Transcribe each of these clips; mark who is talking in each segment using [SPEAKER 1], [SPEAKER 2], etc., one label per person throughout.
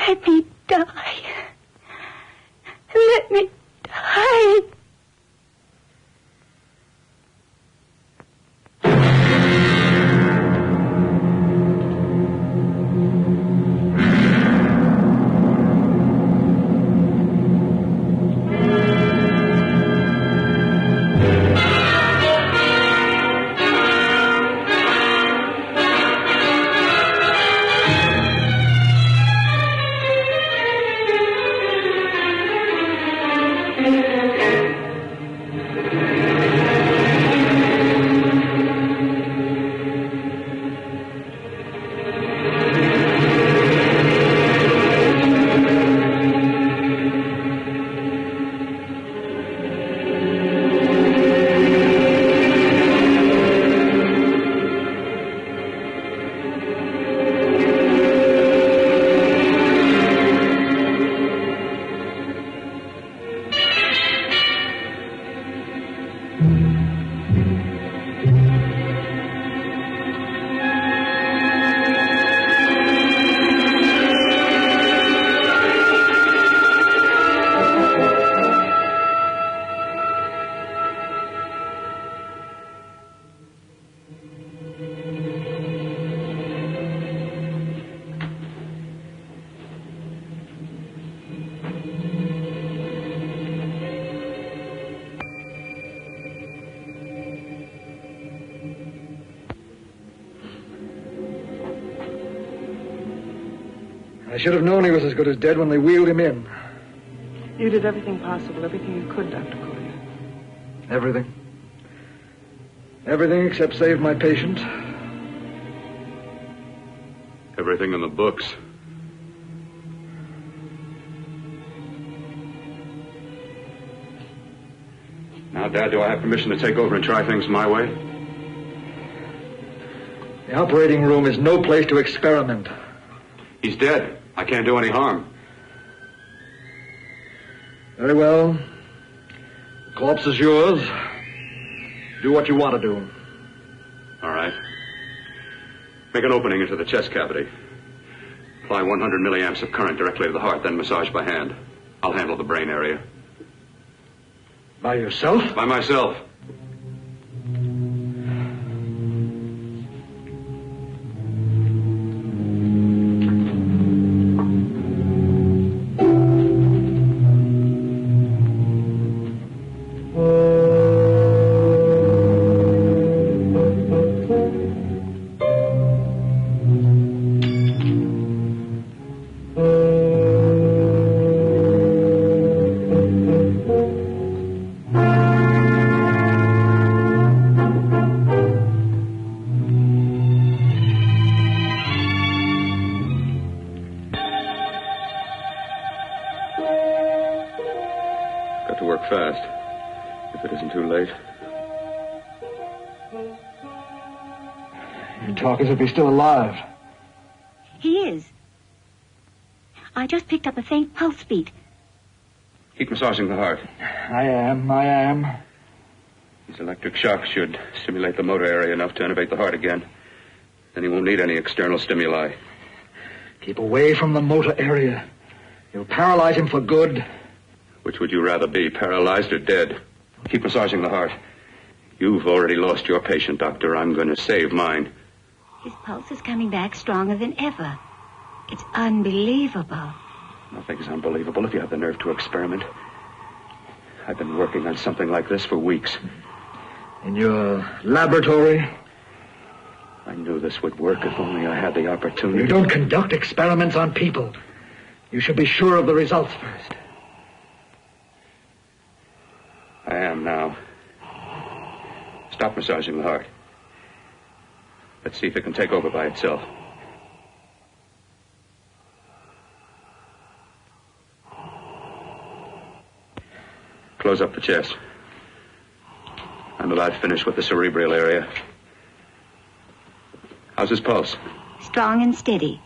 [SPEAKER 1] Let me die. Let me die.
[SPEAKER 2] I should have known he was as good as dead when they wheeled him in.
[SPEAKER 3] You did everything possible, everything you could, Dr. Collier.
[SPEAKER 2] Everything. Everything except save my patient.
[SPEAKER 4] Everything in the books. Now, Dad, do I have permission to take over and try things my way?
[SPEAKER 2] The operating room is no place to experiment.
[SPEAKER 4] He's dead. I can't do any harm.
[SPEAKER 2] Very well. The corpse is yours. Do what you want to do.
[SPEAKER 4] All right. Make an opening into the chest cavity. Apply 100 milliamps of current directly to the heart, then massage by hand. I'll handle the brain area.
[SPEAKER 2] By yourself?
[SPEAKER 4] By myself.
[SPEAKER 2] As if he's still alive.
[SPEAKER 1] He is. I just picked up a faint pulse beat.
[SPEAKER 4] Keep massaging the heart.
[SPEAKER 2] I am.
[SPEAKER 4] These electric shocks should stimulate the motor area enough to innervate the heart again. Then he won't need any external stimuli.
[SPEAKER 2] Keep away from the motor area. You'll paralyze him for good.
[SPEAKER 4] Which would you rather be, paralyzed or dead? Keep massaging the heart. You've already lost your patient, Doctor. I'm going to save mine.
[SPEAKER 1] His pulse is coming back stronger than ever. It's unbelievable.
[SPEAKER 4] Nothing's unbelievable if you have the nerve to experiment. I've been working on something like this for weeks.
[SPEAKER 2] In your laboratory?
[SPEAKER 4] I knew this would work if only I had the opportunity.
[SPEAKER 2] You don't conduct experiments on people. You should be sure of the results first.
[SPEAKER 4] I am now. Stop massaging the heart. Let's see if it can take over by itself. Close up the chest. I'm about finished with the cerebral area. How's his pulse?
[SPEAKER 1] Strong and steady.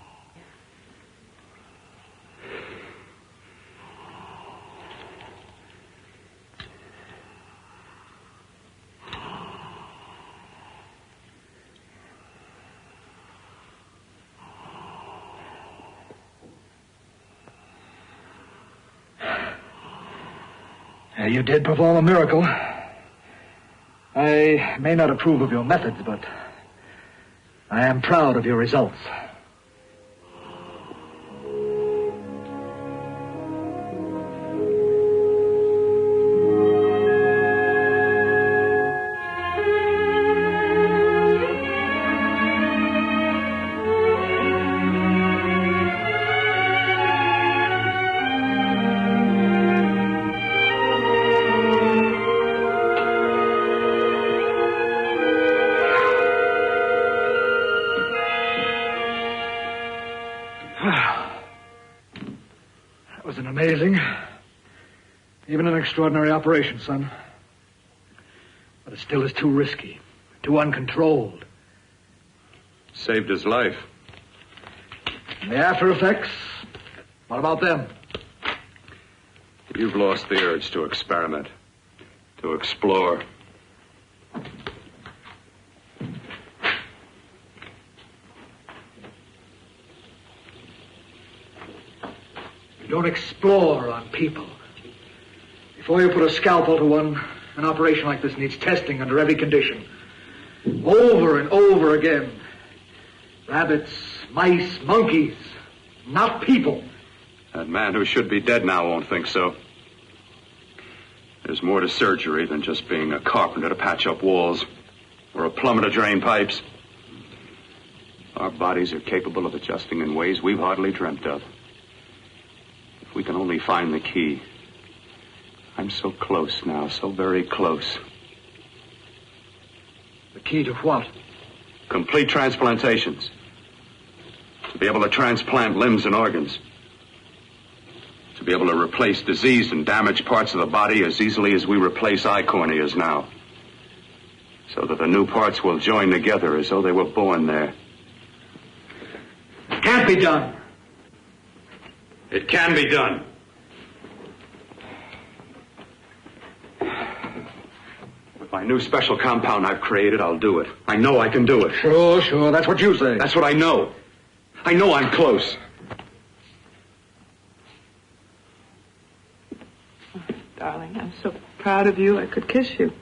[SPEAKER 5] You did perform a miracle. I may not approve of your methods, but I am proud of your results. That was an amazing, even an extraordinary operation, son. But it still is too risky, too uncontrolled.
[SPEAKER 4] Saved his life.
[SPEAKER 5] And the after effects, what about them?
[SPEAKER 4] You've lost the urge to experiment, to explore.
[SPEAKER 5] You don't explore on people. Before you put a scalpel to one, an operation like this needs testing under every condition. Over and over again. Rabbits, mice, monkeys, not people.
[SPEAKER 4] That man who should be dead now won't think so. There's more to surgery than just being a carpenter to patch up walls or a plumber to drain pipes. Our bodies are capable of adjusting in ways we've hardly dreamt of. If we can only find the key. I'm so close now, so very close.
[SPEAKER 5] The key to what?
[SPEAKER 4] Complete transplantations. To be able to transplant limbs and organs. To be able to replace diseased and damaged parts of the body as easily as we replace eye corneas now. So that the new parts will join together as though they were born there.
[SPEAKER 5] It can't be done.
[SPEAKER 4] It can be done. With my new special compound I've created, I'll do it. I know I can do it.
[SPEAKER 5] Sure, that's what you say.
[SPEAKER 4] That's what I know. I know I'm close.
[SPEAKER 3] Darling, I'm so proud of you, I could kiss you.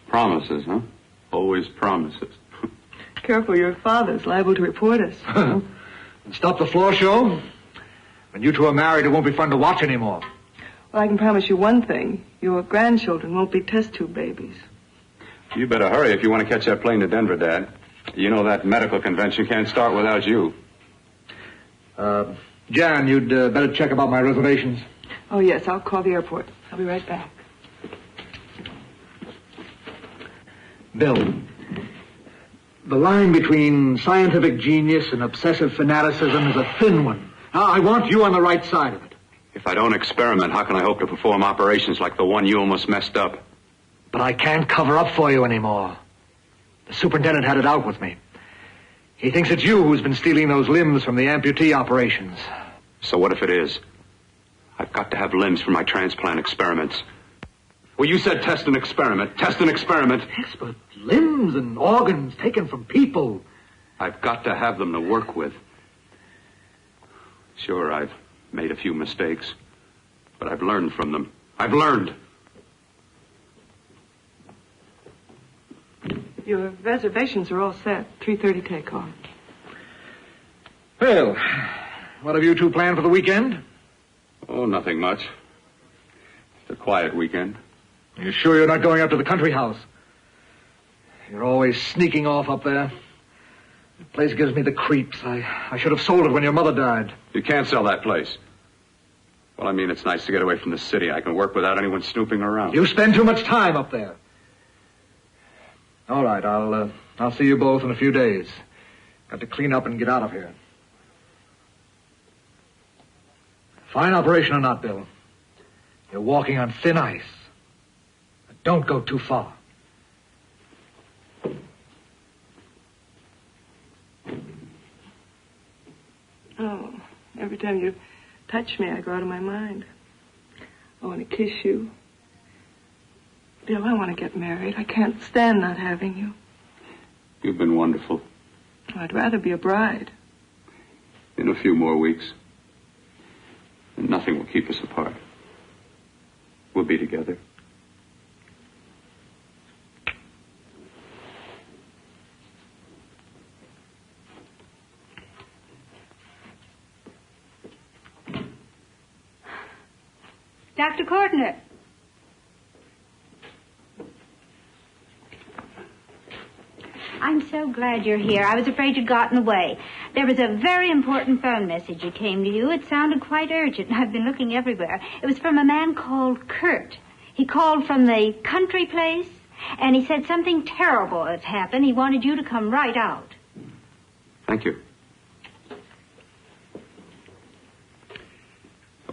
[SPEAKER 4] Promises, huh? Always promises.
[SPEAKER 3] Careful, your father's liable to report us.
[SPEAKER 5] And stop the floor show? When you two are married, it won't be fun to watch anymore.
[SPEAKER 3] Well, I can promise you one thing. Your grandchildren won't be test tube babies.
[SPEAKER 4] You better hurry if you want to catch that plane to Denver, Dad. You know that medical convention can't start without you.
[SPEAKER 5] Jan, you'd better check about my reservations.
[SPEAKER 3] Oh, yes, I'll call the airport. I'll be right back.
[SPEAKER 5] Bill, the line between scientific genius and obsessive fanaticism is a thin one. I want you on the right side of it.
[SPEAKER 4] If I don't experiment, how can I hope to perform operations like the one you almost messed up?
[SPEAKER 5] But I can't cover up for you anymore. The superintendent had it out with me. He thinks it's you who's been stealing those limbs from the amputee operations.
[SPEAKER 4] So what if it is? I've got to have limbs for my transplant experiments. Well, you said test and experiment. Test and experiment.
[SPEAKER 5] Yes, but limbs and organs taken from people.
[SPEAKER 4] I've got to have them to work with. Sure, I've made a few mistakes, but I've learned from them. I've learned.
[SPEAKER 3] Your reservations are all set. 3:30 takeoff.
[SPEAKER 5] Well, what have you two planned for the weekend?
[SPEAKER 4] Oh, nothing much. It's a quiet weekend.
[SPEAKER 5] Are you sure you're not going up to the country house? You're always sneaking off up there. The place gives me the creeps. I should have sold it when your mother died.
[SPEAKER 4] You can't sell that place. Well, I mean, it's nice to get away from the city. I can work without anyone snooping around.
[SPEAKER 5] You spend too much time up there. All right, I'll see you both in a few days. Got to clean up and get out of here. Fine operation or not, Bill. You're walking on thin ice. But don't go too far.
[SPEAKER 3] Oh, every time you touch me, I go out of my mind. I want to kiss you. Bill, I want to get married. I can't stand not having you.
[SPEAKER 4] You've been wonderful.
[SPEAKER 3] I'd rather be a bride.
[SPEAKER 4] In a few more weeks. And nothing will keep us apart. We'll be together.
[SPEAKER 1] Dr. Kortner. I'm so glad you're here. I was afraid you'd gotten away. There was a very important phone message that came to you. It sounded quite urgent. I've been looking everywhere. It was from a man called Kurt. He called from the country place, and he said something terrible has happened. He wanted you to come right out.
[SPEAKER 4] Thank you.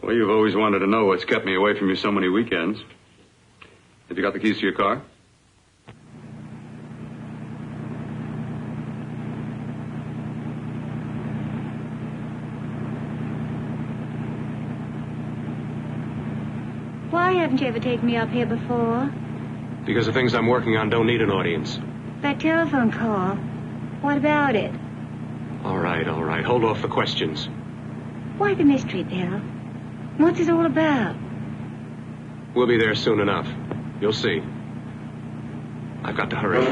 [SPEAKER 4] Well, you've always wanted to know what's kept me away from you so many weekends. Have you got the keys to your car?
[SPEAKER 1] Why haven't you ever taken me up here before?
[SPEAKER 6] Because the things I'm working on don't need an audience.
[SPEAKER 1] That telephone call. What about it?
[SPEAKER 6] All right. Hold off the questions.
[SPEAKER 1] Why the mystery, Bill? What's it all about?
[SPEAKER 6] We'll be there soon enough. You'll see. I've got to hurry.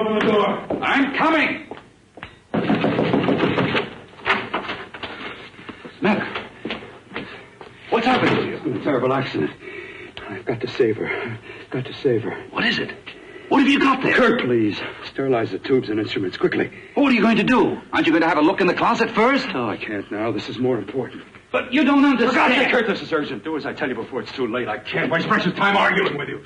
[SPEAKER 4] open the door.
[SPEAKER 7] I'm coming! Mac, what's happened to you?
[SPEAKER 8] A terrible accident. I've got to save her. Got to save her.
[SPEAKER 7] What is it? What have you got there?
[SPEAKER 8] Kurt, please. Sterilize the tubes and instruments quickly.
[SPEAKER 7] What are you going to do? Aren't you going to have a look in the closet first?
[SPEAKER 8] No, I can't now. This is more important.
[SPEAKER 7] But you don't understand.
[SPEAKER 8] For God's sake, Kurt, this is urgent. Do as I tell you before it's too late. I can't waste precious time arguing with you.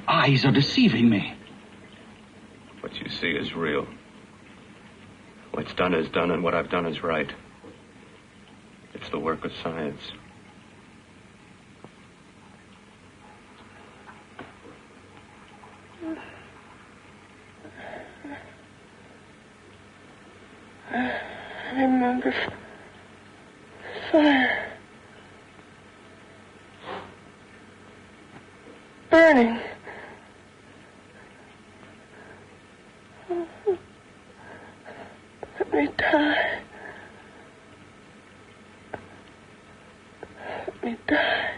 [SPEAKER 7] Eyes are deceiving me.
[SPEAKER 6] What you see is real. What's done is done, and what I've done is right. It's the work of science.
[SPEAKER 3] I remember fire. Burning. Let me die. Let me die.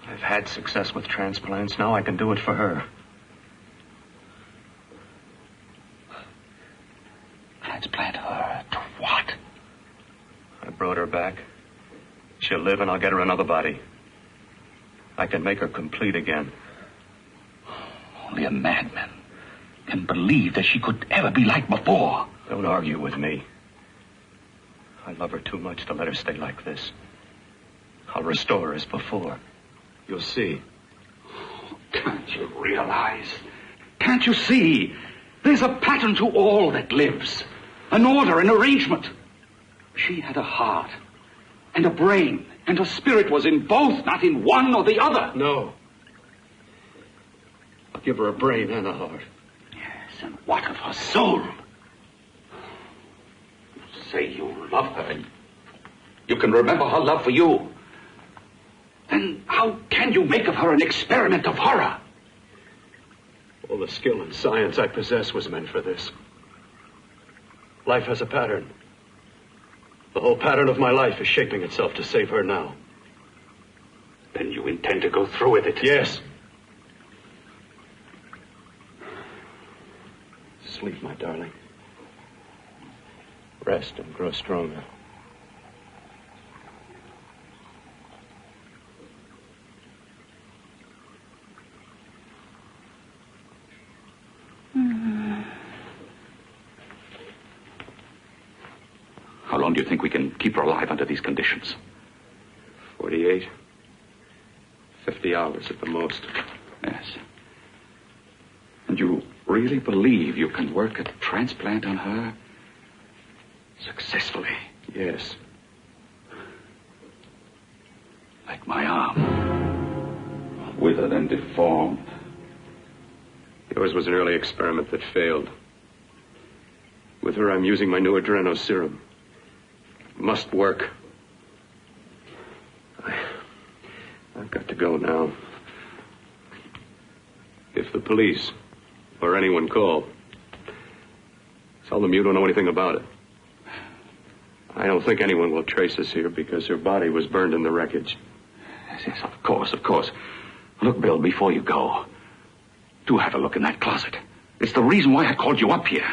[SPEAKER 6] I've had success with transplants. Now I can do it for her.
[SPEAKER 7] Transplant her to what?
[SPEAKER 6] I brought her back. She'll live, and I'll get her another body. I can make her complete again.
[SPEAKER 7] Only a madman can believe that she could ever be like before.
[SPEAKER 6] Don't argue with me. I love her too much to let her stay like this. I'll restore her as before. You'll see.
[SPEAKER 7] Can't you realize? Can't you see? There's a pattern to all that lives. An order, an arrangement. She had a heart and a brain, and her spirit was in both, not in one or the other.
[SPEAKER 6] No. I'll give her a brain and a heart.
[SPEAKER 7] Yes, and what of her soul? You say you love her, and you can remember her love for you. Then how can you make of her an experiment of horror?
[SPEAKER 6] All the skill and science I possess was meant for this. Life has a pattern. The whole pattern of my life is shaping itself to save her now.
[SPEAKER 7] Then you intend to go through with it?
[SPEAKER 6] Yes. Sleep, my darling. Rest and grow stronger.
[SPEAKER 7] do you think we can keep her alive under these conditions?
[SPEAKER 4] 48. 50 hours at the most.
[SPEAKER 7] Yes. And you really believe you can work a transplant on her successfully?
[SPEAKER 4] Yes.
[SPEAKER 7] Like my arm. Withered and deformed.
[SPEAKER 4] Yours was an early experiment that failed. With her, I'm using my new adreno serum. Must work. I've got to go now. If the police or anyone call, tell them you don't know anything about it. I don't think anyone will trace us here because her body was burned in the wreckage.
[SPEAKER 7] Yes, of course, of course. Look, Bill, before you go, do have a look in that closet. It's the reason why I called you up here.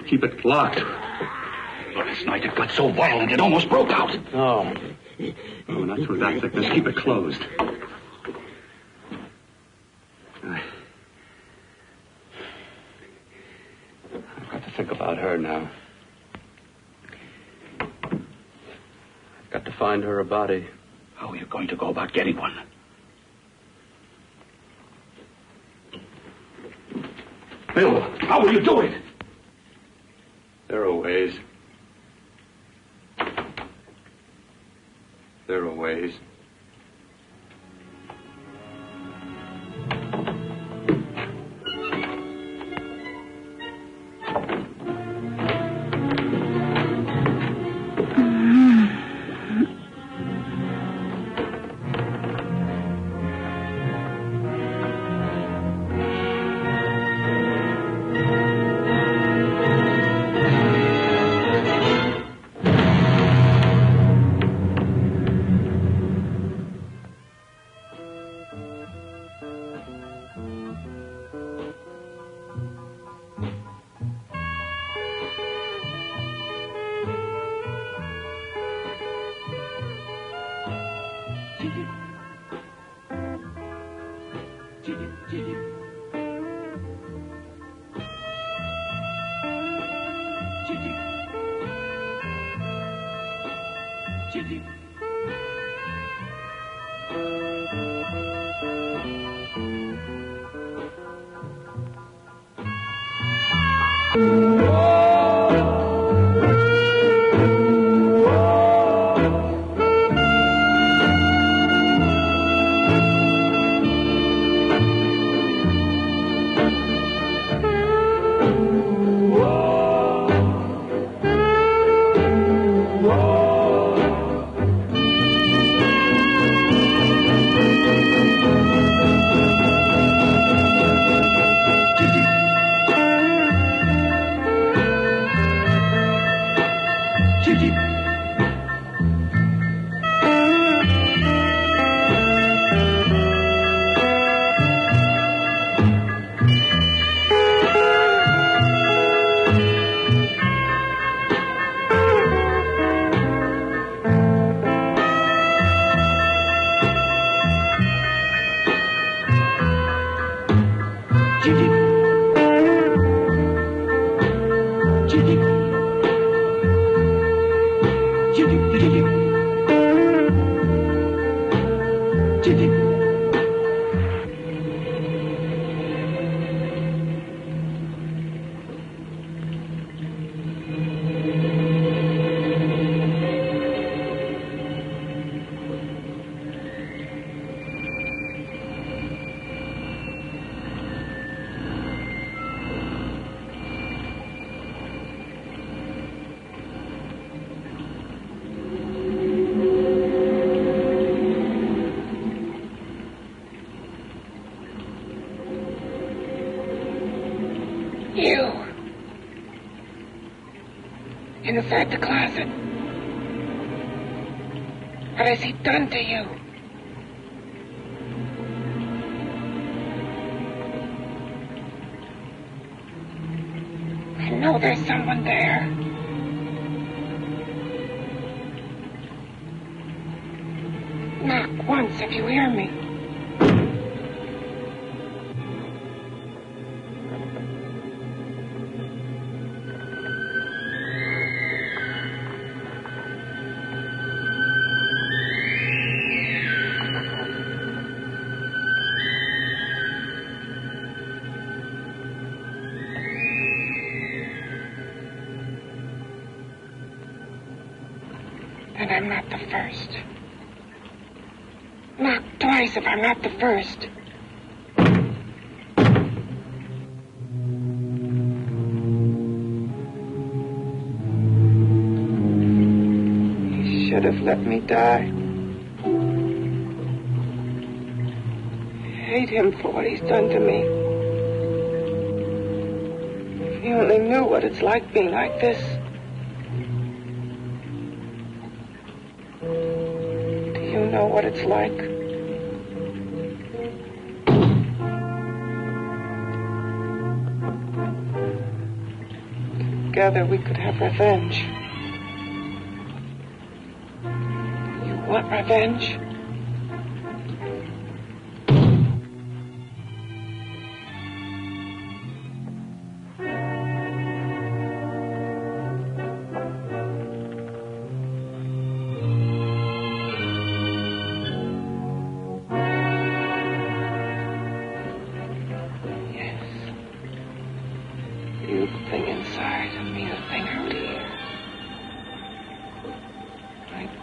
[SPEAKER 4] Keep it locked.
[SPEAKER 7] Last night it got so violent it almost broke out.
[SPEAKER 4] Oh, not through that thickness. Keep it closed. I've got to think about her now. I've got to find her a body.
[SPEAKER 7] How are you going to go about getting one? Bill, how will you do it?
[SPEAKER 4] There are ways. There are ways.
[SPEAKER 3] Inside the closet. What has he done to you? I know there's someone there. Knock once if you hear me. And I'm not the first. Knock twice if I'm not the first. He should have let me die. I hate him for what he's done to me. If he only knew what it's like being like this. Know what it's like. Together we could have revenge. You want revenge?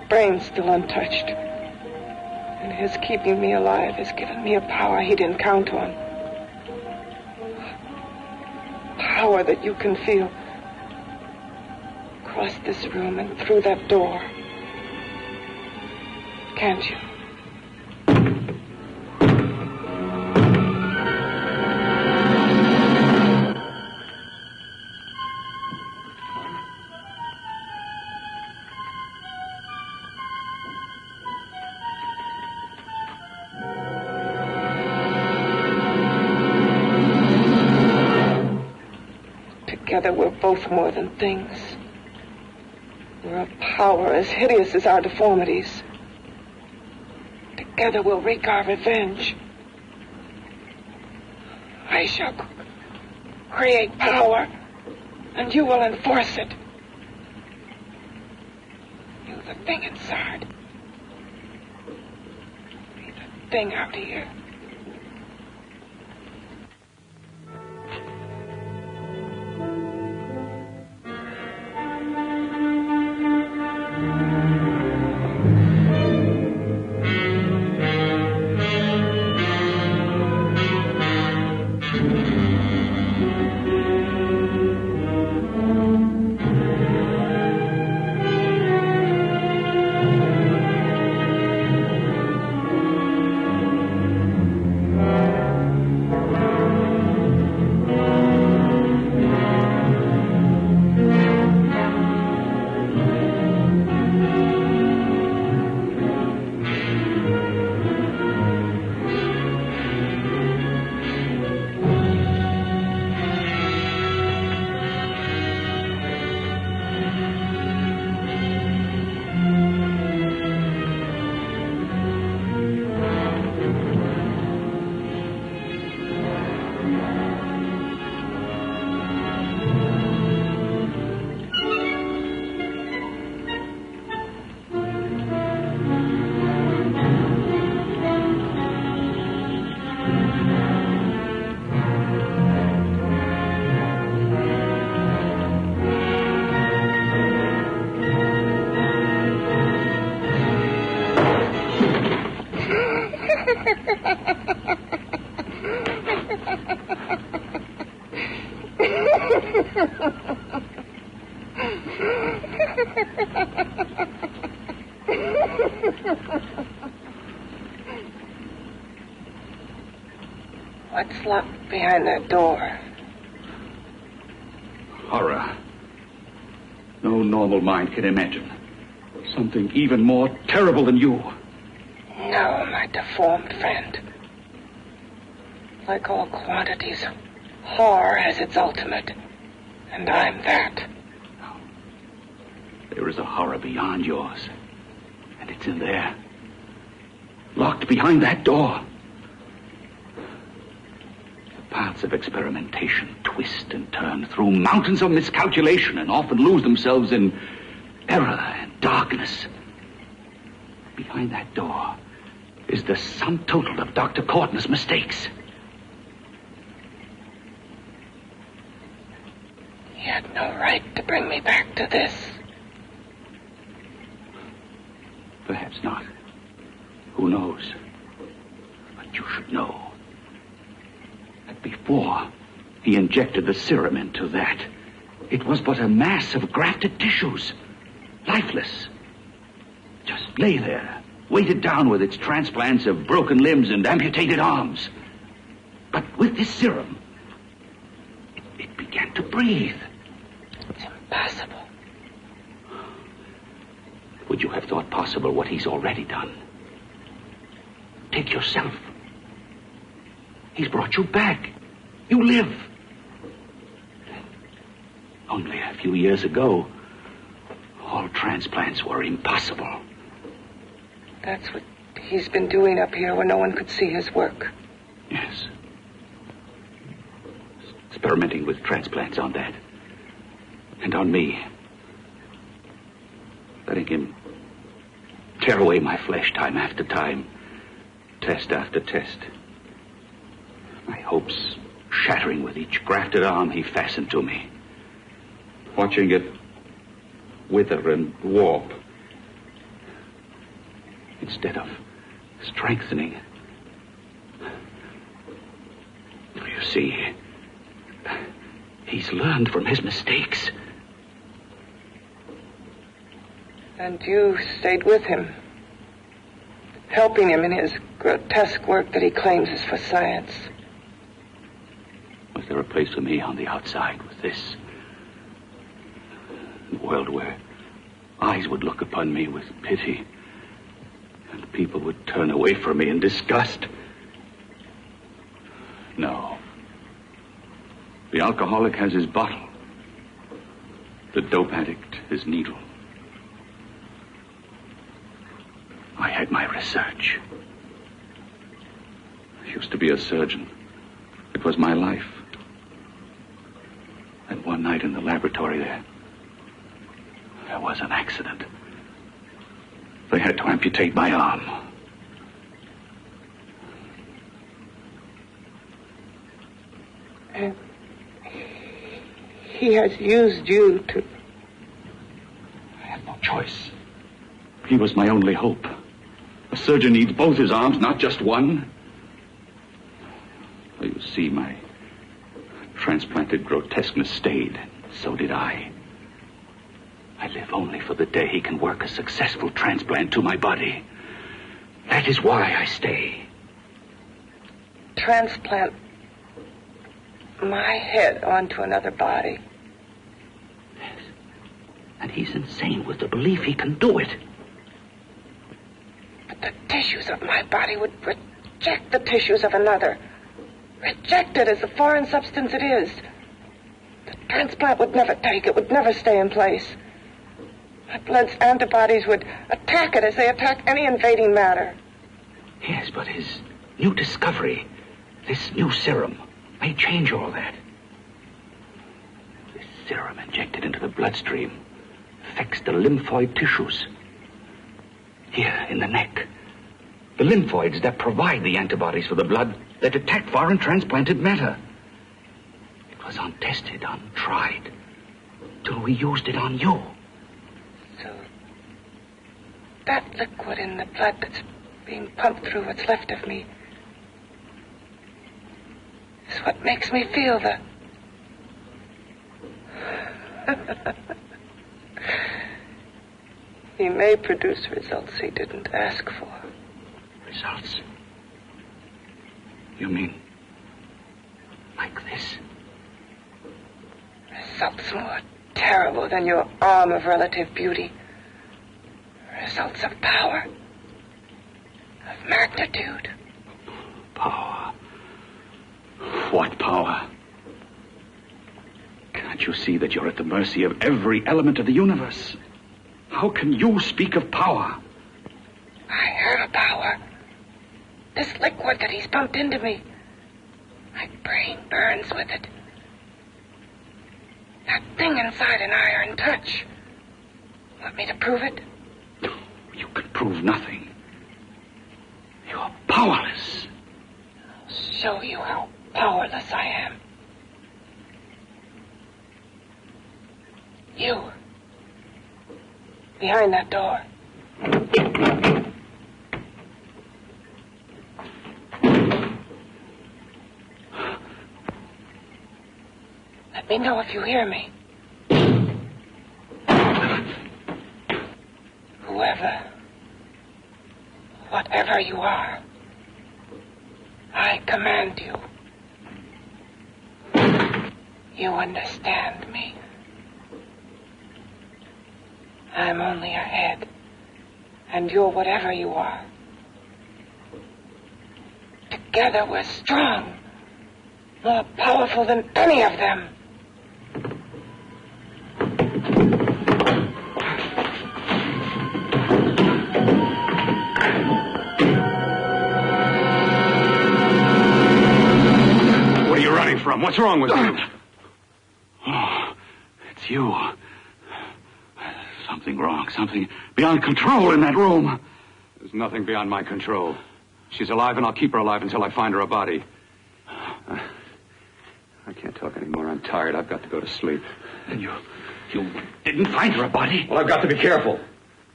[SPEAKER 3] Brain's still untouched. And his keeping me alive has given me a power he didn't count on. Power that you can feel. Across this room and through that door. Can't you? Together we're both more than things. We're a power as hideous as our deformities. Together we'll wreak our revenge. I shall create power, and you will enforce it. You, the thing inside. Me, the thing out here. What's locked behind that door?
[SPEAKER 7] Horror. No normal mind can imagine something even more terrible than you.
[SPEAKER 3] No, my deformed friend. Like all quantities, horror has its ultimate. And I'm that.
[SPEAKER 7] There is a horror beyond yours. And it's in there. Locked behind that door. The paths of experimentation twist and turn through mountains of miscalculation and often lose themselves in error and darkness. Behind that door is the sum total of Dr. Courtney's mistakes.
[SPEAKER 3] He had no right to bring me back to this.
[SPEAKER 7] Perhaps not. Who knows? But you should know that before he injected the serum into that, it was but a mass of grafted tissues, lifeless. Just lay there, weighted down with its transplants of broken limbs and amputated arms. But with this serum, it began to breathe.
[SPEAKER 3] It's impossible.
[SPEAKER 7] Would you have thought possible what he's already done? Take yourself. He's brought you back. You live. Only a few years ago, all transplants were impossible.
[SPEAKER 3] That's what he's been doing up here where no one could see his work.
[SPEAKER 7] Yes. Experimenting with transplants on that. And on me. Letting him tear away my flesh time after time. Test after test. My hopes shattering with each grafted arm he fastened to me. Watching it wither and warp. Instead of strengthening. You see, he's learned from his mistakes.
[SPEAKER 3] And you stayed with him, helping him in his grotesque work that he claims is for science.
[SPEAKER 7] Was there a place for me on the outside with this? A world where eyes would look upon me with pity and people would turn away from me in disgust? No. The alcoholic has his bottle. The dope addict his needle. I had my research. I used to be a surgeon. It was my life. And one night in the laboratory there was an accident. They had to amputate my arm.
[SPEAKER 3] And he has used you to...
[SPEAKER 7] I had no choice. He was my only hope. A surgeon needs both his arms, not just one. Well, you see, my transplanted grotesqueness stayed. So did I. I live only for the day he can work a successful transplant to my body. That is why I stay.
[SPEAKER 3] Transplant my head onto another body.
[SPEAKER 7] Yes. And he's insane with the belief he can do it.
[SPEAKER 3] But the tissues of my body would reject the tissues of another. Reject it as the foreign substance it is. The transplant would never take it, would never stay in place. My blood's antibodies would attack it as they attack any invading matter.
[SPEAKER 7] Yes, but his new discovery, this new serum, may change all that. This serum injected into the bloodstream affects the lymphoid tissues. Here, in the neck. The lymphoids that provide the antibodies for the blood that attack foreign transplanted matter. It was untested, untried, till we used it on you.
[SPEAKER 3] So, that liquid in the blood that's being pumped through what's left of me is what makes me feel the... He may produce results he didn't ask for.
[SPEAKER 7] Results? You mean like this?
[SPEAKER 3] Results more terrible than your arm of relative beauty. Results of power, of magnitude.
[SPEAKER 7] Power. What power? Can't you see that you're at the mercy of every element of the universe? How can you speak of power?
[SPEAKER 3] I have power. This liquid that he's pumped into me. My brain burns with it. That thing inside an iron touch. Want me to prove it?
[SPEAKER 7] You can prove nothing. You're powerless.
[SPEAKER 3] I'll show you how powerless I am. You. Behind that door. Let me know if you hear me. Whoever, whatever you are, I command you. You understand me. I'm only a head, and you're whatever you are. Together we're strong, more powerful than any of them.
[SPEAKER 4] What are you running from? What's wrong with you?
[SPEAKER 7] Oh, it's you. Something wrong, something beyond control in that room.
[SPEAKER 4] There's nothing beyond my control. She's alive, and I'll keep her alive until I find her a body. I can't talk anymore. I'm tired. I've got to go to sleep.
[SPEAKER 7] And you didn't find her a body?
[SPEAKER 4] Well, I've got to be careful.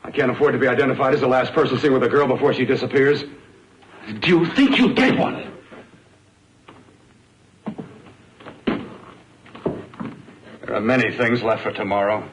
[SPEAKER 4] I can't afford to be identified as the last person seen with a girl before she disappears.
[SPEAKER 7] Do you think you'll get one?
[SPEAKER 4] There are many things left for tomorrow.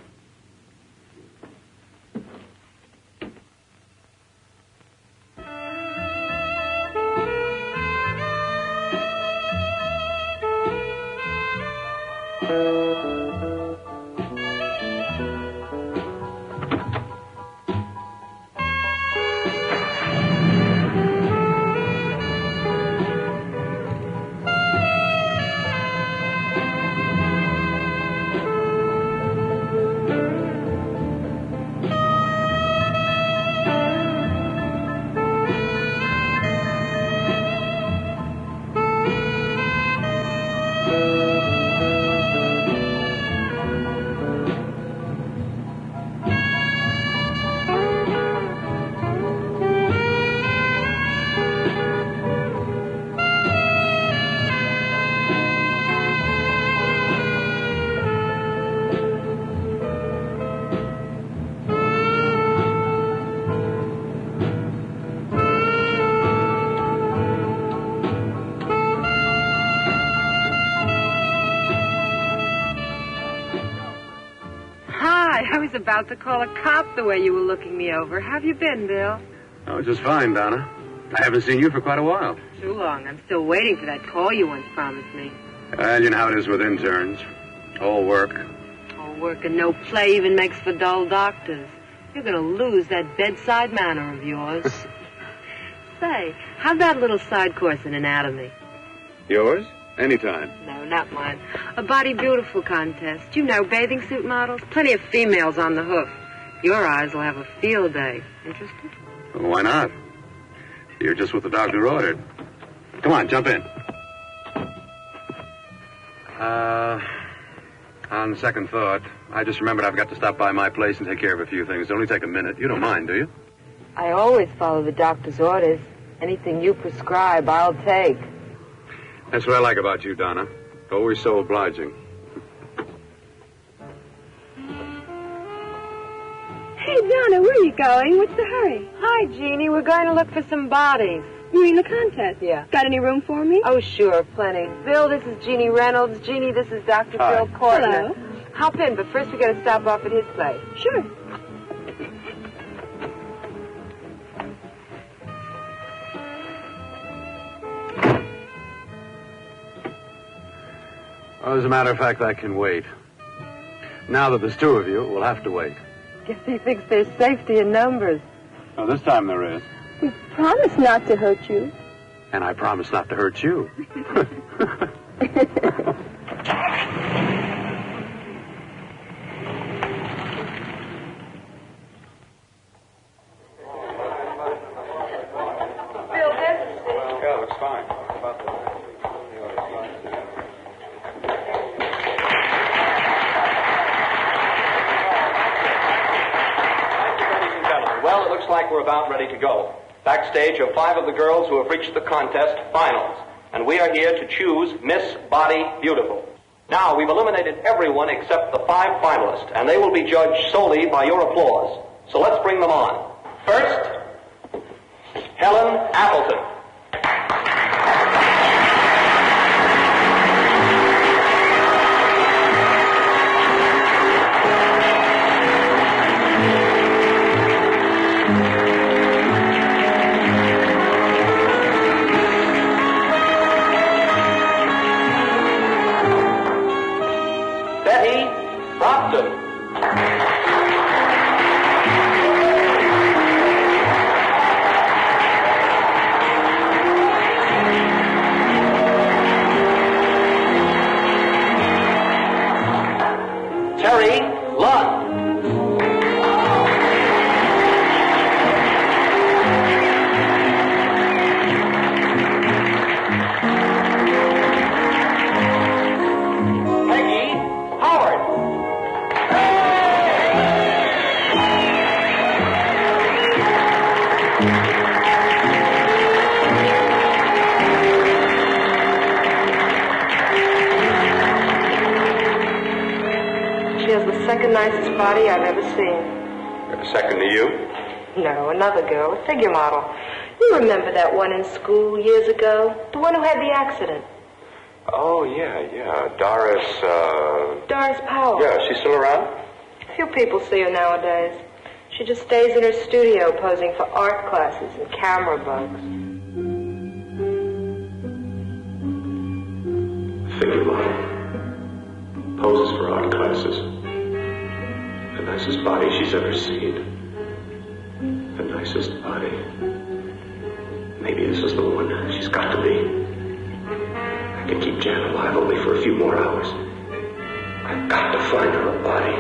[SPEAKER 9] I was about to call a cop the way you were looking me over. How have you been, Bill?
[SPEAKER 4] Oh, just fine, Donna. I haven't seen you for quite a while.
[SPEAKER 9] Too long. I'm still waiting for that call you once promised me.
[SPEAKER 4] Well, you know how it is with interns. All work.
[SPEAKER 9] All work and no play even makes for dull doctors. You're going to lose that bedside manner of yours. Say, how's that little side course in anatomy?
[SPEAKER 4] Yours? Anytime.
[SPEAKER 9] No, not mine. A Body Beautiful contest. You know, bathing suit models. Plenty of females on the hoof. Your eyes will have a field day. Interested?
[SPEAKER 4] Well, why not? You're just what the doctor ordered. Come on, jump in. On second thought, I just remembered I've got to stop by my place and take care of a few things. It'll only take a minute. You don't mind, do you?
[SPEAKER 9] I always follow the doctor's orders. Anything you prescribe, I'll take.
[SPEAKER 4] That's what I like about you, Donna. Always so obliging.
[SPEAKER 10] Hey, Donna, where are you going? What's the hurry?
[SPEAKER 9] Hi, Jeannie. We're going to look for some bodies.
[SPEAKER 10] You mean the contest?
[SPEAKER 9] Yeah.
[SPEAKER 10] Got any room for me?
[SPEAKER 9] Oh, sure, plenty. Bill, this is Jeannie Reynolds. Jeannie, this is Dr.
[SPEAKER 4] Hi.
[SPEAKER 9] Bill Cortner.
[SPEAKER 10] Hello.
[SPEAKER 9] Hop in, but first we got to stop off at his place.
[SPEAKER 10] Sure.
[SPEAKER 4] Well, as a matter of fact, I can wait.
[SPEAKER 6] Now that there's two of you, we'll have to wait.
[SPEAKER 9] Guess he thinks there's safety in numbers.
[SPEAKER 6] Oh, this time there is.
[SPEAKER 10] We promised not to hurt you.
[SPEAKER 6] And I promise not to hurt you.
[SPEAKER 4] Yeah, looks fine.
[SPEAKER 11] Well, it looks like we're about ready to go. Backstage are 5 of the girls who have reached the contest finals, and we are here to choose Miss Body Beautiful. Now, we've eliminated everyone except the 5 finalists, and they will be judged solely by your applause. So let's bring them on. First, Helen Appleton. Betty Brockton. Terry Lund. Peggy Howard.
[SPEAKER 3] She has the second nicest body I've ever seen.
[SPEAKER 11] Second to you?
[SPEAKER 3] No, another girl, a figure model. You remember that one in school years ago? The one who had the accident.
[SPEAKER 11] Oh, yeah.
[SPEAKER 3] Doris Powell.
[SPEAKER 11] Yeah, she's still around?
[SPEAKER 3] Few people see her nowadays. She just stays in her studio posing for art classes and camera bugs.
[SPEAKER 6] Figure model. Poses for art classes. The nicest body she's ever seen. The nicest body. Maybe this is the one. She's got to be. I can keep Jan alive only for a few more hours. I've got to find her a body.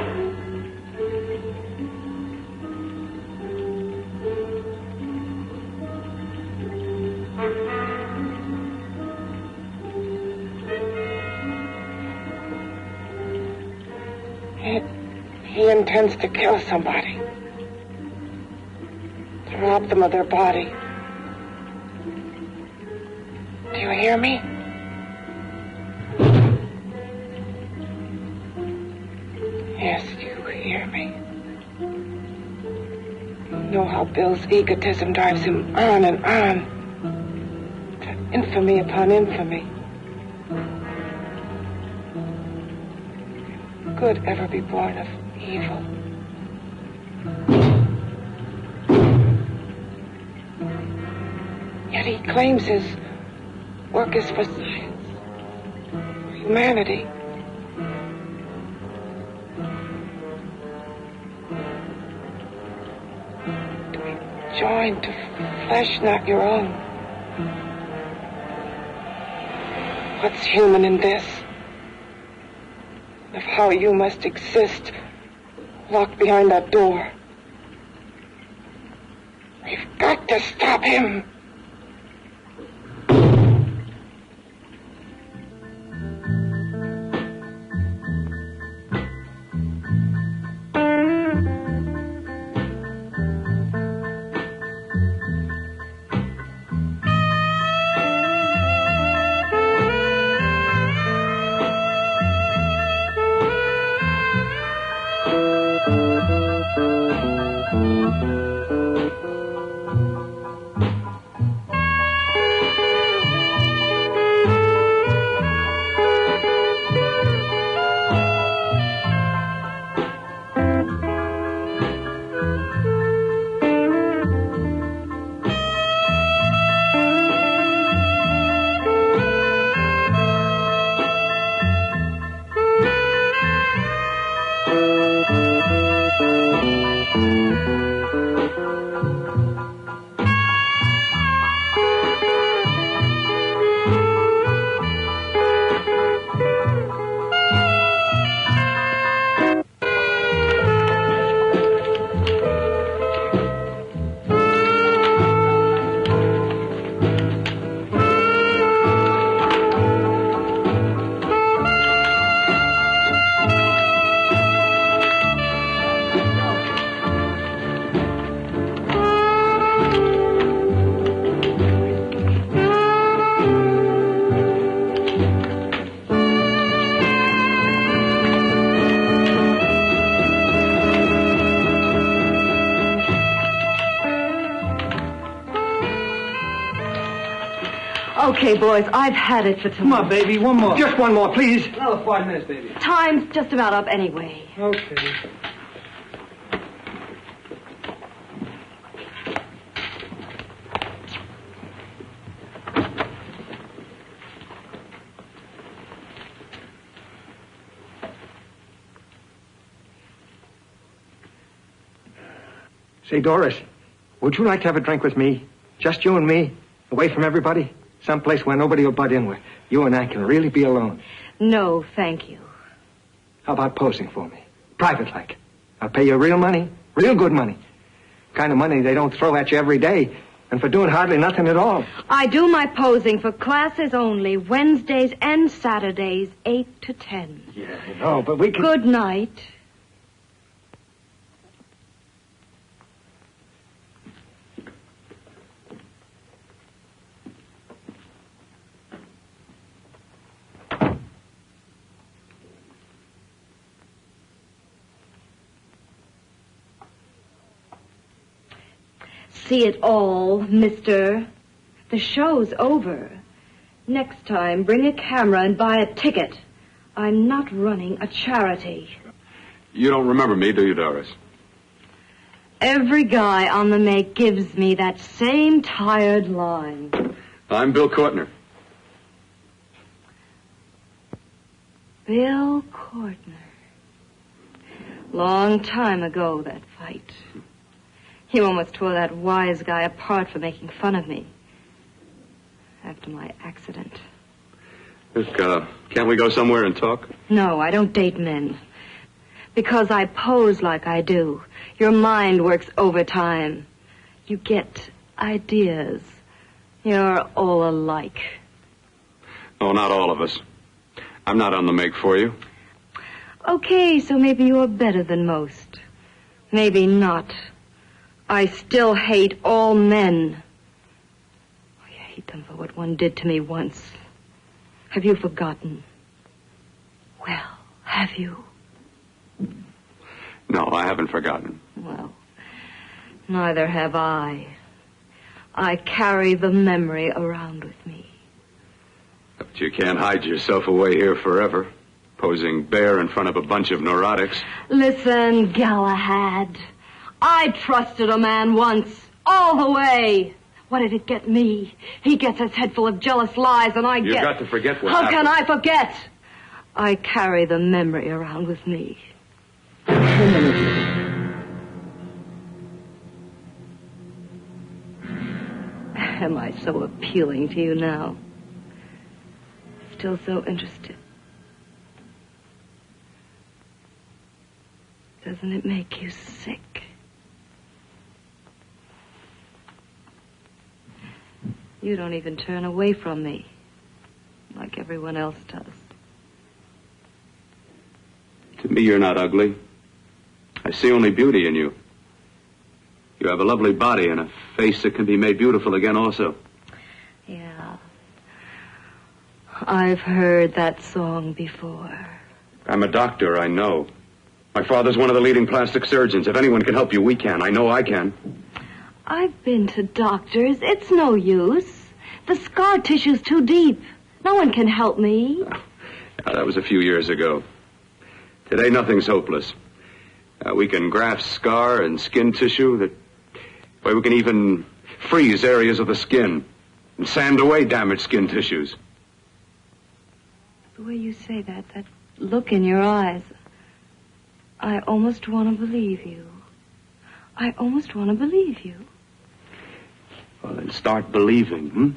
[SPEAKER 3] He intends to kill somebody. To rob them of their body. Do you hear me? Yes, you hear me. You know how Bill's egotism drives him on and on. To infamy upon infamy. Good ever be born of evil. Yet he claims his work is for science, for humanity. To be joined to flesh not your own. What's human in this? Of how you must exist locked behind that door. We've got to stop him.
[SPEAKER 9] Okay, boys, I've had it for tonight.
[SPEAKER 12] Come on, baby, one more.
[SPEAKER 5] Just one more, please.
[SPEAKER 12] Another 5 minutes, baby.
[SPEAKER 9] Time's just about up anyway.
[SPEAKER 12] Okay.
[SPEAKER 13] Say, Doris, would you like to have a drink with me? Just you and me, away from everybody? Someplace where nobody will butt in, where you and I can really be alone.
[SPEAKER 9] No, thank you.
[SPEAKER 13] How about posing for me? Private like. I'll pay you real money, real good money. Kind of money they don't throw at you every day, and for doing hardly nothing at all.
[SPEAKER 9] I do my posing for classes only, Wednesdays and Saturdays, 8 to 10.
[SPEAKER 13] Yeah, I know, but we can...
[SPEAKER 9] Good night. See it all, mister. The show's over. Next time, bring a camera and buy a ticket. I'm not running a charity.
[SPEAKER 4] You don't remember me, do you, Doris?
[SPEAKER 9] Every guy on the make gives me that same tired line.
[SPEAKER 4] I'm Bill Courtner.
[SPEAKER 9] Bill Courtner. Long time ago, that fight. You almost tore that wise guy apart for making fun of me. After my accident.
[SPEAKER 4] Look, can't we go somewhere and talk?
[SPEAKER 9] No, I don't date men. Because I pose like I do. Your mind works overtime. You get ideas. You're all alike.
[SPEAKER 4] Oh, not all of us. I'm not on the make for you.
[SPEAKER 9] Okay, so maybe you're better than most. Maybe not. I still hate all men. I hate them for what one did to me once. Have you forgotten? Well, have you?
[SPEAKER 4] No, I haven't forgotten.
[SPEAKER 9] Well, neither have I. I carry the memory around with me.
[SPEAKER 4] But you can't hide yourself away here forever, posing bare in front of a bunch of neurotics.
[SPEAKER 9] Listen, Galahad. I trusted a man once, all the way. What did it get me? He gets his head full of jealous lies, and I get...
[SPEAKER 4] You've got to forget what
[SPEAKER 9] How
[SPEAKER 4] happened.
[SPEAKER 9] can I forget? I carry the memory around with me. Am I so appealing to you now? Still so interested? Doesn't it make you sick? You don't even turn away from me, like everyone else does.
[SPEAKER 4] To me, you're not ugly. I see only beauty in you. You have a lovely body and a face that can be made beautiful again also.
[SPEAKER 9] Yeah. I've heard that song before.
[SPEAKER 4] I'm a doctor, I know. My father's one of the leading plastic surgeons. If anyone can help you, we can. I know I can.
[SPEAKER 9] I've been to doctors. It's no use. The scar tissue's too deep. No one can help me.
[SPEAKER 4] Now, that was a few years ago. Today, nothing's hopeless. We can graft scar and skin tissue. We can even freeze areas of the skin and sand away damaged skin tissues.
[SPEAKER 9] The way you say that look in your eyes, I almost want to believe you. I almost want to believe you.
[SPEAKER 4] Well, then start believing,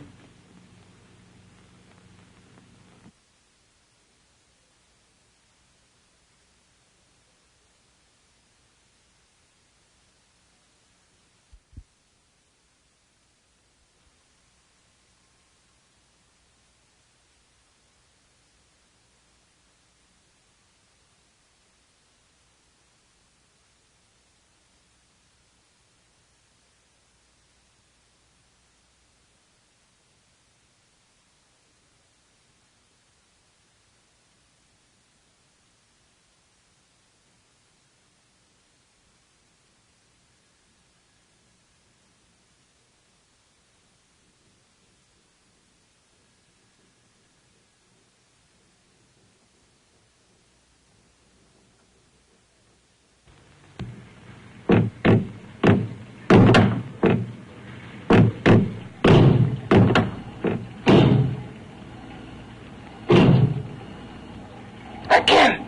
[SPEAKER 3] Again.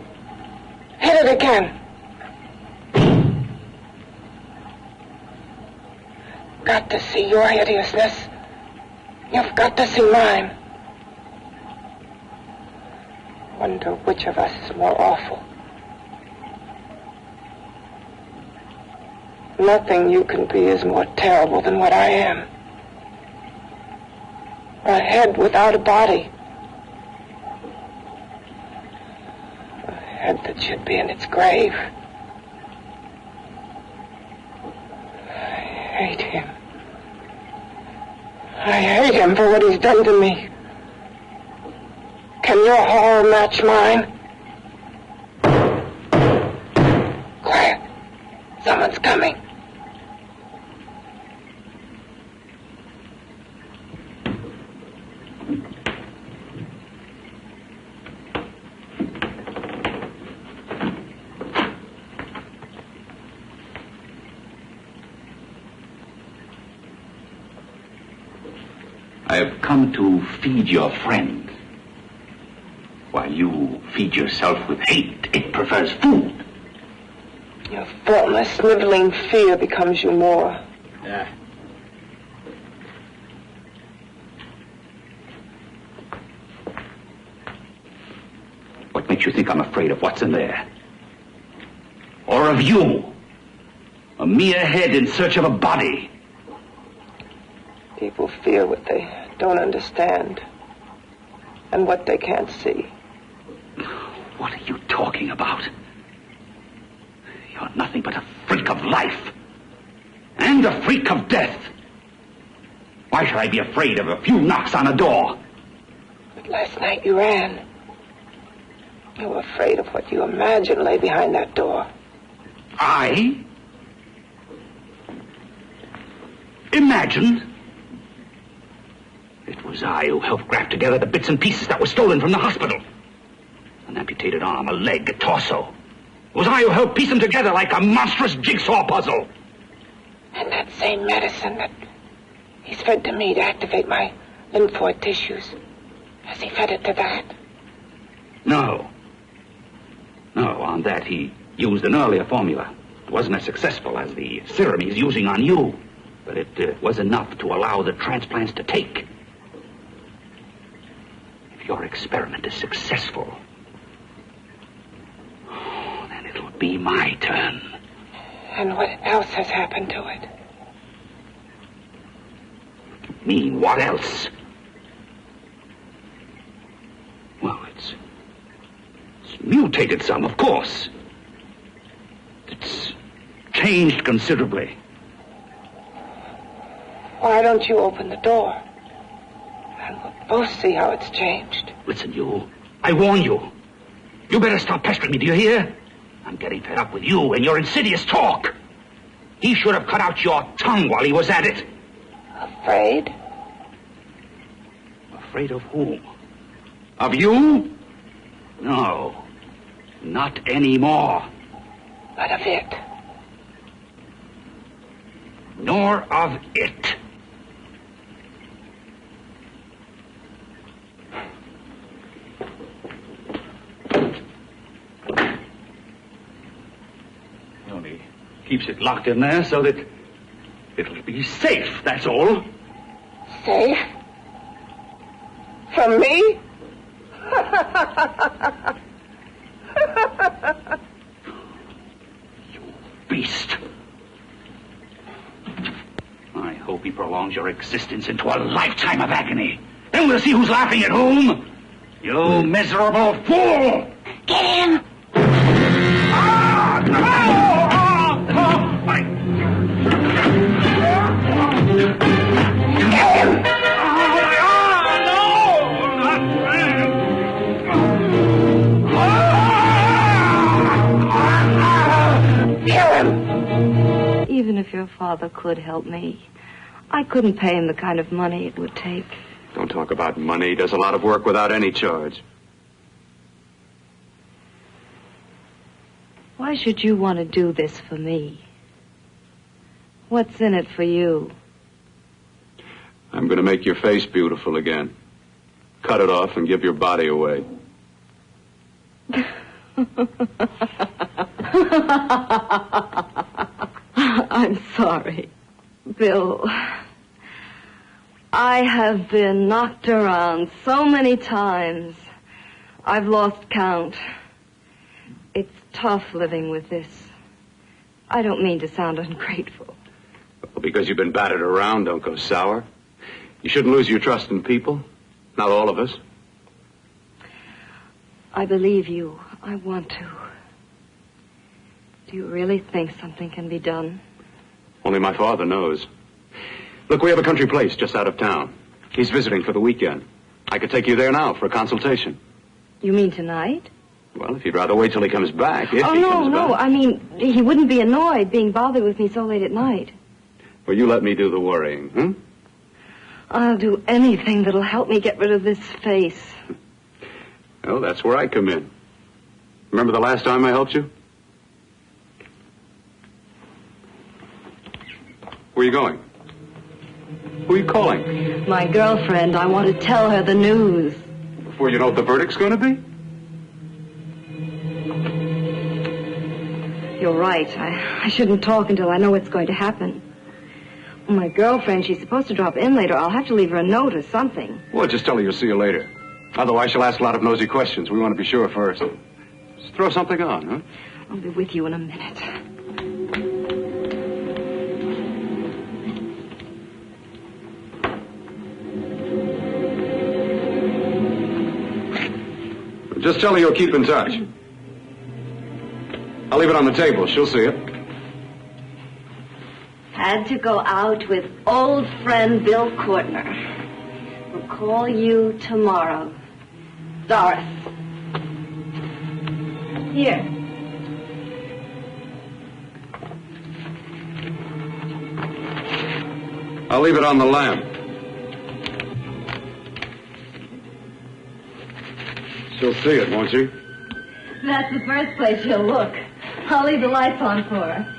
[SPEAKER 3] Hit it again. Got to see your hideousness. You've got to see mine. Wonder which of us is more awful. Nothing you can be is more terrible than what I am. A head without a body. A head that should be in its grave. I hate him. I hate him for what he's done to me. Can your horror match mine? Quiet. Someone's coming.
[SPEAKER 7] I have come to feed your friend. While you feed yourself with hate, it prefers food.
[SPEAKER 3] Your formless, sniveling fear becomes you more.
[SPEAKER 7] Yeah. What makes you think I'm afraid of what's in there? Or of you? A mere head in search of a body.
[SPEAKER 3] People fear what they don't understand and what they can't see.
[SPEAKER 7] What are you talking about? You're nothing but a freak of life and a freak of death. Why should I be afraid of a few knocks on a door?
[SPEAKER 3] But last night you ran. You were afraid of what you imagined lay behind that door.
[SPEAKER 7] I? Imagined? It was I who helped graft together the bits and pieces that were stolen from the hospital. An amputated arm, a leg, a torso. It was I who helped piece them together like a monstrous jigsaw puzzle.
[SPEAKER 3] And that same medicine that he's fed to me to activate my lymphoid tissues. Has he fed it to that?
[SPEAKER 7] No. No, on that he used an earlier formula. It wasn't as successful as the serum he's using on you, but it was enough to allow the transplants to take. If your experiment is successful, then it'll be my turn.
[SPEAKER 3] And what else has happened to it?
[SPEAKER 7] You mean what else? Well, it's mutated some, of course. It's changed considerably.
[SPEAKER 3] Why don't you open the door? And we'll both see how it's changed.
[SPEAKER 7] Listen, you. I warn you. You better stop pestering me, do you hear? I'm getting fed up with you and your insidious talk. He should have cut out your tongue while he was at it.
[SPEAKER 3] Afraid?
[SPEAKER 7] Afraid of whom? Of you? No. Not anymore.
[SPEAKER 3] But of it.
[SPEAKER 7] Nor of it. He only keeps it locked in there so that it'll be safe, that's all.
[SPEAKER 3] Safe? From me?
[SPEAKER 7] You beast. I hope he prolongs your existence into a lifetime of agony. Then we'll see who's laughing at whom. You miserable fool!
[SPEAKER 3] Get him!
[SPEAKER 9] Even if your father could help me, I couldn't pay him the kind of money it would take.
[SPEAKER 4] Don't talk about money. He does a lot of work without any charge.
[SPEAKER 9] Why should you want to do this for me? What's in it for you?
[SPEAKER 4] I'm going to make your face beautiful again. Cut it off and give your body away.
[SPEAKER 9] I'm sorry, Bill. I have been knocked around so many times. I've lost count. It's tough living with this. I don't mean to sound ungrateful.
[SPEAKER 4] Well, because you've been battered around, don't go sour. You shouldn't lose your trust in people. Not all of us.
[SPEAKER 9] I believe you. I want to. Do you really think something can be done?
[SPEAKER 4] Only my father knows. Look, we have a country place just out of town. He's visiting for the weekend. I could take you there now for a consultation.
[SPEAKER 9] You mean tonight?
[SPEAKER 4] Well, if you'd rather wait till he comes back, if he comes back.
[SPEAKER 9] No. I mean, he wouldn't be annoyed being bothered with me so late at night.
[SPEAKER 4] Well, you let me do the worrying, hmm?
[SPEAKER 9] I'll do anything that'll help me get rid of this face.
[SPEAKER 4] Well, that's where I come in. Remember the last time I helped you? Where are you going? Who are you calling?
[SPEAKER 9] My girlfriend. I want to tell her the news.
[SPEAKER 4] Before you know what the verdict's going to be?
[SPEAKER 9] You're right. I shouldn't talk until I know what's going to happen. My girlfriend, she's supposed to drop in later. I'll have to leave her a note or something.
[SPEAKER 4] Well, just tell her you'll see her later. Otherwise, she'll ask a lot of nosy questions. We want to be sure first. Just throw something on, huh?
[SPEAKER 9] I'll be with you in a minute.
[SPEAKER 4] Just tell her you'll keep in touch. I'll leave it on the table. She'll see it.
[SPEAKER 9] Had to go out with old friend Bill Courtner. We'll call you tomorrow. Doris. Here.
[SPEAKER 4] I'll leave it on the lamp. She'll see it, won't she?
[SPEAKER 9] That's the first place she'll look. I'll leave the lights on for her.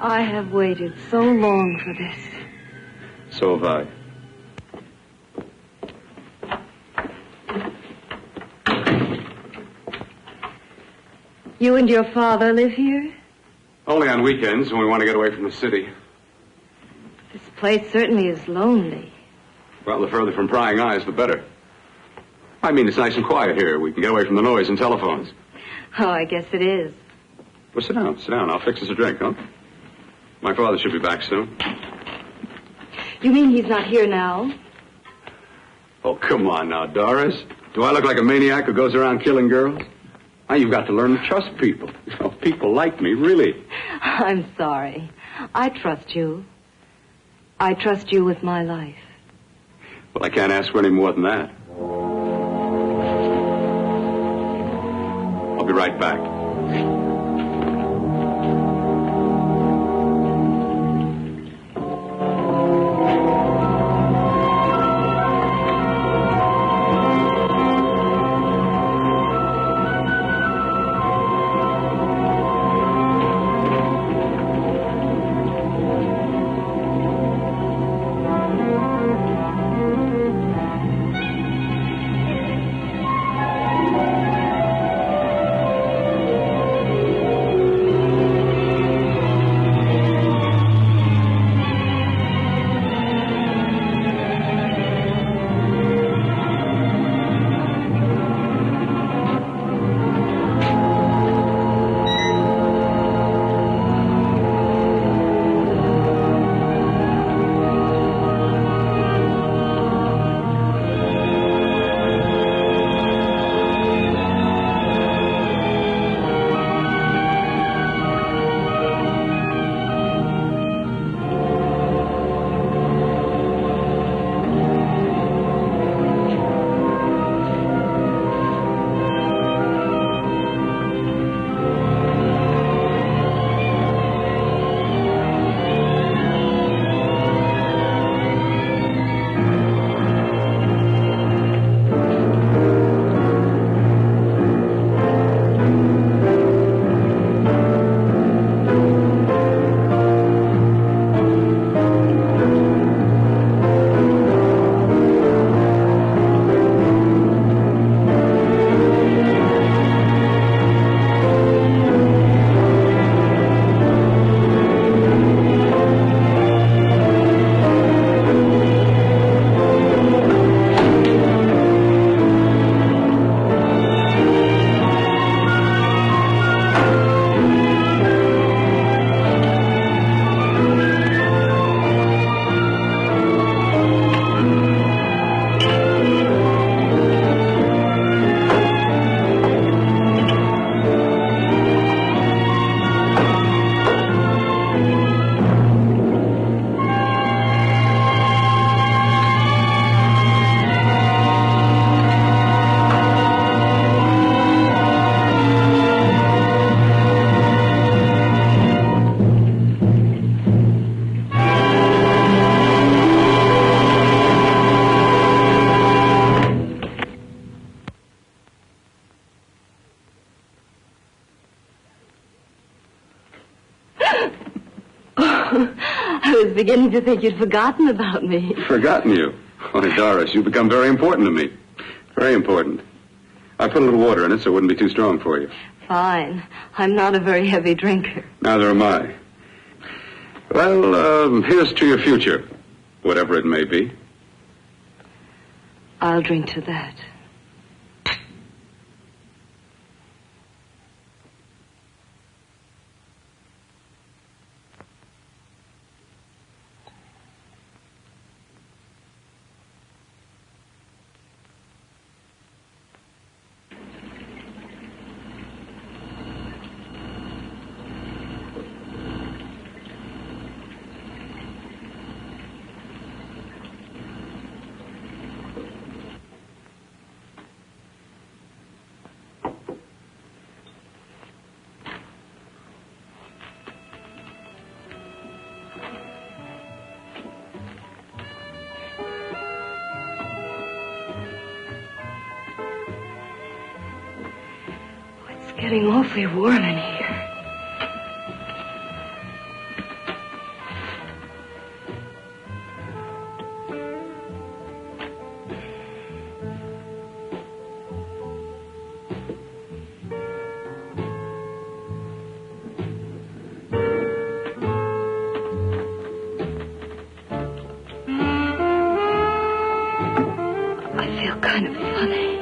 [SPEAKER 9] I have waited so long for this.
[SPEAKER 4] So have I.
[SPEAKER 9] You and your father live here?
[SPEAKER 4] Only on weekends when we want to get away from the city.
[SPEAKER 9] This place certainly is lonely.
[SPEAKER 4] Well, the further from prying eyes, the better. I mean, it's nice and quiet here. We can get away from the noise and telephones.
[SPEAKER 9] Oh, I guess it is.
[SPEAKER 4] Well, sit down. Sit down. I'll fix us a drink, huh? My father should be back soon.
[SPEAKER 9] You mean he's not here now?
[SPEAKER 4] Oh, come on now, Doris. Do I look like a maniac who goes around killing girls? Now, you've got to learn to trust people. You know, people like me, really.
[SPEAKER 9] I'm sorry. I trust you. I trust you with my life.
[SPEAKER 4] Well, I can't ask for any more than that. I'll be right back.
[SPEAKER 9] I was beginning to think you'd forgotten about me.
[SPEAKER 4] Forgotten you? Why, Doris, you've become very important to me. Very important. I put a little water in it so it wouldn't be too strong for you.
[SPEAKER 9] Fine. I'm not a very heavy drinker.
[SPEAKER 4] Neither am I. Well, here's to your future, whatever it may be.
[SPEAKER 9] I'll drink to that. Getting awfully warm in here. I feel kind of funny.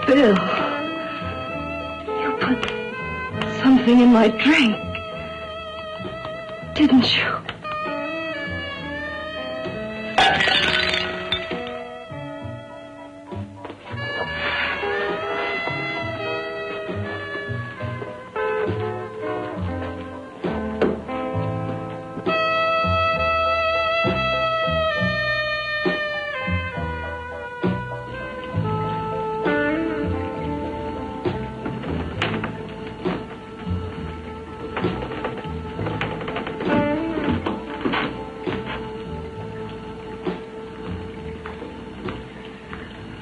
[SPEAKER 9] Bill, you put something in my drink, didn't you?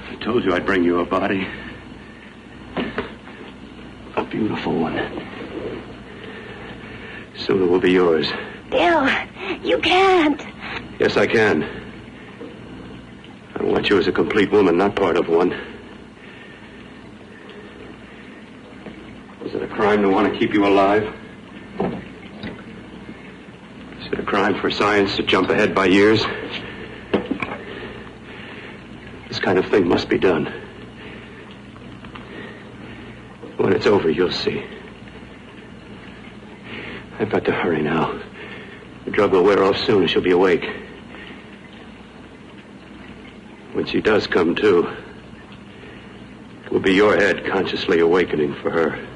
[SPEAKER 4] I told you I'd bring you a body. A beautiful one. Soon it will be yours.
[SPEAKER 10] Bill, you can't.
[SPEAKER 4] Yes, I can. I want you as a complete woman, not part of one. Is it a crime to want to keep you alive? Is it a crime for science to jump ahead by years? This kind of thing must be done. When it's over, you'll see. I've got to hurry now. The drug will wear off soon and she'll be awake. When she does come to, it will be your head consciously awakening for her.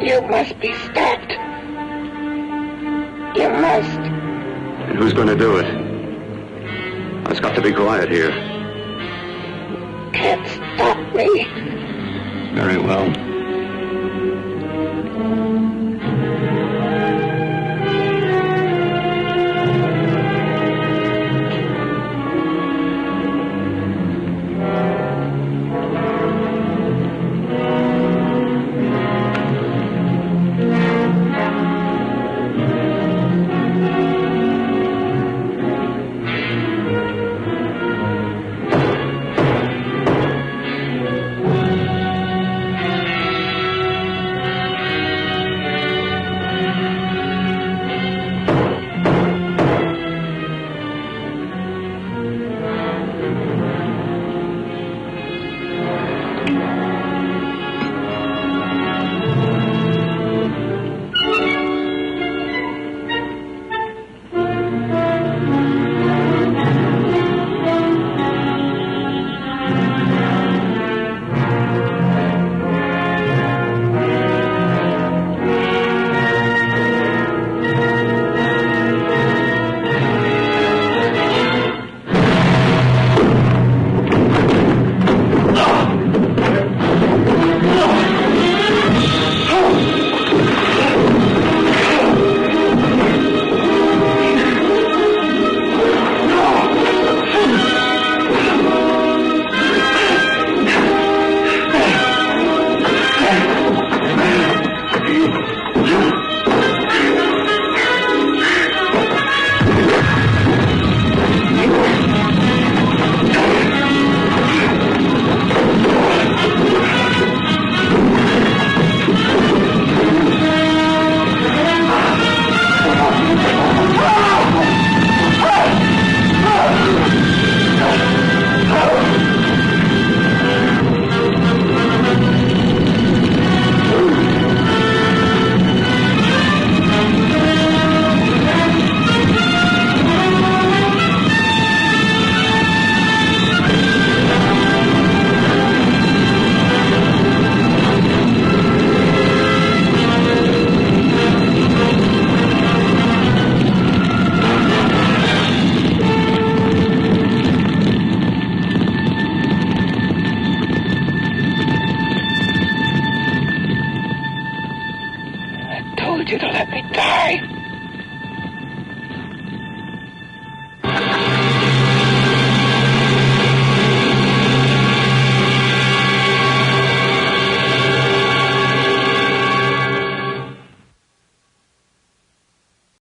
[SPEAKER 3] You must be stopped. You must.
[SPEAKER 4] And who's going to do it? It's got to be quiet here.
[SPEAKER 3] Can't stop me.
[SPEAKER 4] Very well.